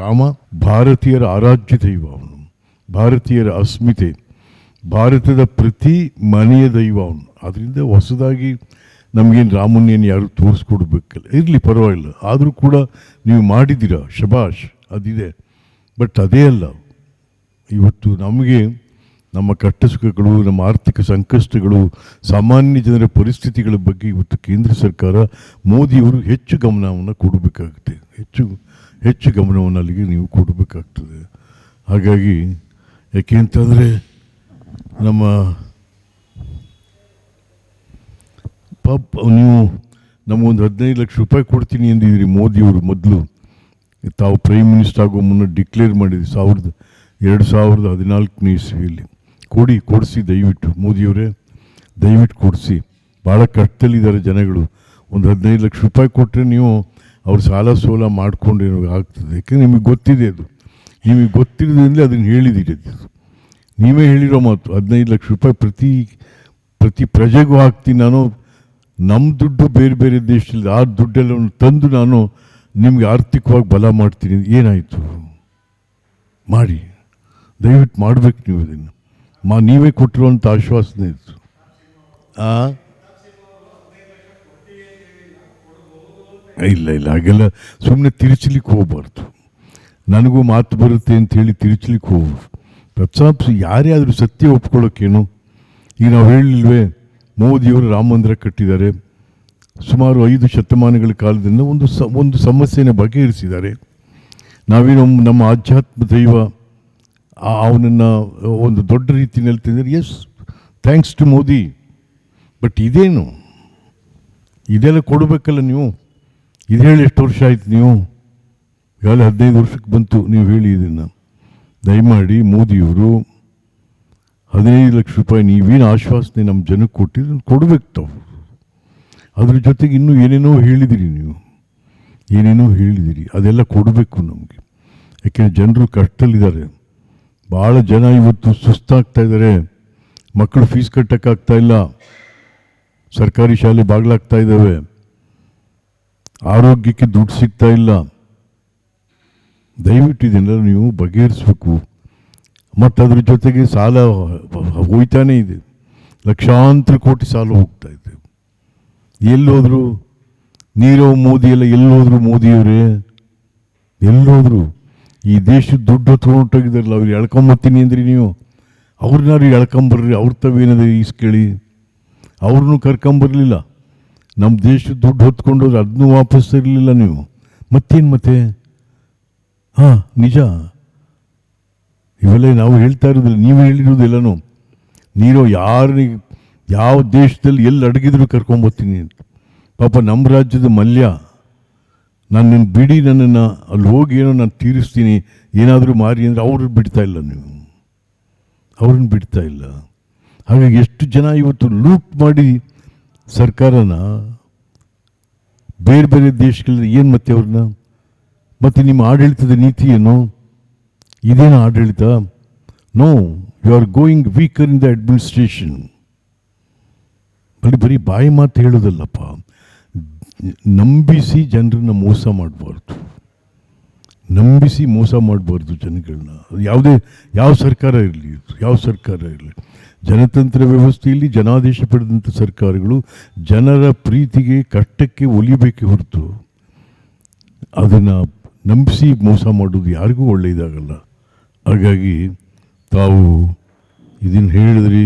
ರಾಮ ಭಾರತೀಯರ ಆರಾಧ್ಯ ದೈವ, ಅವನು ಭಾರತೀಯರ ಅಸ್ಮಿತೆ, ಭಾರತದ ಪ್ರತಿ ಮನೆಯ ದೈವ ಅವನು. ಅದರಿಂದ ಹೊಸದಾಗಿ ನಮಗೇನು ರಾಮನ್ನೇನು ಯಾರು ತೋರಿಸ್ಕೊಡ್ಬೇಕಲ್ಲ, ಇರಲಿ ಪರವಾಗಿಲ್ಲ, ಆದರೂ ಕೂಡ ನೀವು ಮಾಡಿದ್ದೀರಾ, ಶಬಾಷ್, ಅದಿದೆ. ಬಟ್ ಅದೇ ಅಲ್ಲ, ಇವತ್ತು ನಮಗೆ ನಮ್ಮ ಕಷ್ಟ ಸುಖಗಳು, ನಮ್ಮ ಆರ್ಥಿಕ ಸಂಕಷ್ಟಗಳು, ಸಾಮಾನ್ಯ ಜನರ ಪರಿಸ್ಥಿತಿಗಳ ಬಗ್ಗೆ ಇವತ್ತು ಕೇಂದ್ರ ಸರ್ಕಾರ ಮೋದಿಯವರು ಹೆಚ್ಚು ಗಮನವನ್ನು ಕೊಡಬೇಕಾಗುತ್ತೆ, ಹೆಚ್ಚು ಗಮನವನ್ನು ಅಲ್ಲಿಗೆ ನೀವು ಕೊಡಬೇಕಾಗ್ತದೆ. ಹಾಗಾಗಿ ಯಾಕೆ ಅಂತಂದರೆ ನಮ್ಮ ನೀವು ನಮಗೊಂದು 15 ಲಕ್ಷ ರೂಪಾಯಿ ಕೊಡ್ತೀನಿ ಎಂದಿದ್ದೀರಿ ಮೋದಿಯವರು. ಮೊದಲು ತಾವು ಪ್ರೈಮ್ ಮಿನಿಸ್ಟರ್ ಆಗೋ ಮುನ್ನ ಡಿಕ್ಲೇರ್ ಮಾಡಿದ್ರಿ 2014 ಇಸ್ವಿಯಲ್ಲಿ. ಕೊಡಿಸಿ ದಯವಿಟ್ಟು, ಮೋದಿಯವರೇ ದಯವಿಟ್ಟು ಕೊಡಿಸಿ. ಭಾಳ ಕಷ್ಟದಲ್ಲಿದ್ದಾರೆ ಜನಗಳು. ಒಂದು 15 ಲಕ್ಷ ರೂಪಾಯಿ ಕೊಟ್ಟರೆ ನೀವು ಅವ್ರು ಸಾಲ ಸೋಲ ಮಾಡ್ಕೊಂಡೇನೋ ಆಗ್ತದೆ. ಯಾಕೆಂದರೆ ನಿಮಗೆ ಗೊತ್ತಿದೆ, ಅದು ನಿಮಗೆ ಗೊತ್ತಿರೋದ್ರಿಂದ ಅದನ್ನು ಹೇಳಿದ್ದೀರಿ. ಅದು ನೀವೇ ಹೇಳಿರೋ ಮಾತು. 15 ಲಕ್ಷ ರೂಪಾಯಿ ಪ್ರತಿ ಪ್ರಜೆಗೂ ಹಾಕ್ತೀನಿ ನಾನು. ನಮ್ಮ ದುಡ್ಡು ಬೇರೆ ಬೇರೆ ದೇಶದಲ್ಲಿ, ಆ ದುಡ್ಡೆಲ್ಲ ತಂದು ನಾನು ನಿಮಗೆ ಆರ್ಥಿಕವಾಗಿ ಬಲ ಮಾಡ್ತೀನಿ. ಏನಾಯಿತು? ಮಾಡಿ, ದಯವಿಟ್ಟು ಮಾಡಬೇಕು ನೀವು ಇದನ್ನು. ನೀವೇ ಕೊಟ್ಟಿರುವಂಥ ಆಶ್ವಾಸನೆ ಇತ್ತು. ಇಲ್ಲ ಹಾಗೆಲ್ಲ ಸುಮ್ಮನೆ ತಿರುಚಲಿಕ್ಕೆ ಹೋಗ್ಬಾರ್ದು. ನನಗೂ ಮಾತು ಬರುತ್ತೆ ಅಂಥೇಳಿ ತಿರುಚಲಿಕ್ಕೆ ಹೋಗ್ಬಾರ್ದು. ಪ್ರತಾಪ್ ಯಾರೇ ಆದರೂ ಸತ್ಯ ಒಪ್ಕೊಳ್ಳೋಕ್ಕೇನು? ಈಗ ನಾವು ಹೇಳಿಲ್ವೇ, ಮೋದಿಯವರು ರಾಮ ಮಂದಿರ ಕಟ್ಟಿದ್ದಾರೆ. ಸುಮಾರು 5 ಶತಮಾನಗಳ ಕಾಲದಿಂದ ಒಂದು ಸಮಸ್ಯೆನ ಬಗೆಹರಿಸಿದ್ದಾರೆ. ನಾವೇನು ನಮ್ಮ ಆಧ್ಯಾತ್ಮ ದೈವ ಅವನನ್ನು ಒಂದು ದೊಡ್ಡ ರೀತಿಯಲ್ಲಿ ತಿಂದರೆ, yes, thanks to Modi. But ಇದೇನು, ಇದೆಲ್ಲ ಕೊಡಬೇಕಲ್ಲ ನೀವು. ಇದು ಹೇಳಿ ಎಷ್ಟು ವರ್ಷ ಆಯ್ತು? ನೀವು ಈಗಾಗಲೇ 15 ವರ್ಷಕ್ಕೆ ಬಂತು ನೀವು ಹೇಳಿ ಇದನ್ನು. ದಯಮಾಡಿ ಮೋದಿಯವರು 15 ಲಕ್ಷ ರೂಪಾಯಿ ನೀವೇನು ಆಶ್ವಾಸನೆ ನಮ್ಮ ಜನಕ್ಕೆ ಕೊಟ್ಟಿದ್ದು ಕೊಡಬೇಕು ತಾವು. ಅದ್ರ ಜೊತೆಗೆ ಇನ್ನೂ ಏನೇನೋ ಹೇಳಿದಿರಿ ನೀವು, ಅದೆಲ್ಲ ಕೊಡಬೇಕು ನಮಗೆ. ಯಾಕೆಂದರೆ ಜನರು ಕಷ್ಟದಲ್ಲಿದ್ದಾರೆ. ಭಾಳ ಜನ ಇವತ್ತು ಸುಸ್ತಾಗ್ತಾ ಇದ್ದಾರೆ. ಮಕ್ಕಳು ಫೀಸ್ ಕಟ್ಟೋಕ್ಕಾಗ್ತಾ ಇಲ್ಲ, ಸರ್ಕಾರಿ ಶಾಲೆ ಬಾಗಿಲಾಗ್ತಾ ಇದ್ದಾವೆ, ಆರೋಗ್ಯಕ್ಕೆ ದುಡ್ಡು ಸಿಗ್ತಾ ಇಲ್ಲ. ದಯವಿಟ್ಟು ಇದನ್ನೆಲ್ಲ ನೀವು ಬಗೆಹರಿಸ್ಬೇಕು. ಮತ್ತು ಅದ್ರ ಜೊತೆಗೆ ಸಾಲ ಹೋಯ್ತಾನೇ ಇದೆ, ಲಕ್ಷಾಂತರ ಕೋಟಿ ಸಾಲ ಹೋಗ್ತಾ ಇದೆ. ಎಲ್ಲೋದ್ರು ನೀರವ್ ಮೋದಿ ಎಲ್ಲ, ಎಲ್ಲೋದ್ರು ಮೋದಿಯವರೇ, ಎಲ್ಲೋದ್ರು? ಈ ದೇಶದ ದುಡ್ಡು ಹೊತ್ಕೊಂಡೋಗಿದಾರಲ್ಲ, ಅವ್ರು ಎಳ್ಕೊಂಬತ್ತೀನಿ ಅಂದ್ರಿ ನೀವು. ಅವ್ರನ್ನಾರು ಎಳ್ಕೊಂಬರ್ರಿ, ಅವ್ರ ತವೇನದ ಈಸ್ಕೇಳಿ. ಅವ್ರನ್ನೂ ಕರ್ಕೊಂಬರ್ಲಿಲ್ಲ. ನಮ್ಮ ದೇಶದ ದುಡ್ಡು ಹೊತ್ಕೊಂಡೋದ್ರೆ ಅದನ್ನೂ ವಾಪಸ್ ತರಲಿಲ್ಲ ನೀವು. ಮತ್ತೇನು ಮತ್ತೆ? ಹಾಂ, ನಿಜ. ಇವೆಲ್ಲ ನಾವು ಹೇಳ್ತಾ ಇರೋದಿಲ್ಲ, ನೀವು ಹೇಳಿರೋದೆಲ್ಲನೂ. ನೀರು ಯಾವ ದೇಶದಲ್ಲಿ ಎಲ್ಲಿ ಅಡಗಿದ್ರು ಕರ್ಕೊಂಬರ್ತೀನಿ ಅಂತ. ಪಾಪ ನಮ್ಮ ರಾಜ್ಯದ ಮಲ್ಯ, ನನ್ನನ್ನು ಬಿಡಿ, ನನ್ನನ್ನು ಅಲ್ಲಿ ಹೋಗಿ ಏನೋ ನಾನು ತೀರಿಸ್ತೀನಿ, ಏನಾದರೂ ಮಾರಿ ಅಂದರೆ ಅವ್ರನ್ನ ಬಿಡ್ತಾ ಇಲ್ಲ ನೀವು, ಅವ್ರನ್ನ ಬಿಡ್ತಾ ಇಲ್ಲ. ಹಾಗಾಗಿ ಎಷ್ಟು ಜನ ಇವತ್ತು ಲೂಟ್ ಮಾಡಿ ಸರ್ಕಾರನ ಬೇರೆ ಬೇರೆ ದೇಶಗಳಲ್ಲಿ ಏನು ಮತ್ತೆ ಅವ್ರನ್ನ. ಮತ್ತು ನಿಮ್ಮ ಆಡಳಿತದ ನೀತಿ ಏನು? ಇದೇನು ಆಡಳಿತ? No, you are going weaker in the administration. ಬರೀ ಬಾಯಿ ಮಾತು ಹೇಳೋದಲ್ಲಪ್ಪ, ನಂಬಿಸಿ ಜನರನ್ನ ಮೋಸ ಮಾಡಬಾರ್ದು, ಜನಗಳನ್ನ. ಯಾವ ಸರ್ಕಾರ ಇರಲಿ, ಜನತಂತ್ರ ವ್ಯವಸ್ಥೆಯಲ್ಲಿ ಜನಾದೇಶ ಪಡೆದಂಥ ಸರ್ಕಾರಗಳು ಜನರ ಪ್ರೀತಿಗೆ, ಕಷ್ಟಕ್ಕೆ ಒಲಿಬೇಕೆ ಹೊರತು ಅದನ್ನು ನಂಬಿಸಿ ಮೋಸ ಮಾಡೋದು ಯಾರಿಗೂ ಒಳ್ಳೆಯದಾಗಲ್ಲ. ಹಾಗಾಗಿ ತಾವು ಇದನ್ನು ಹೇಳಿದ್ರಿ.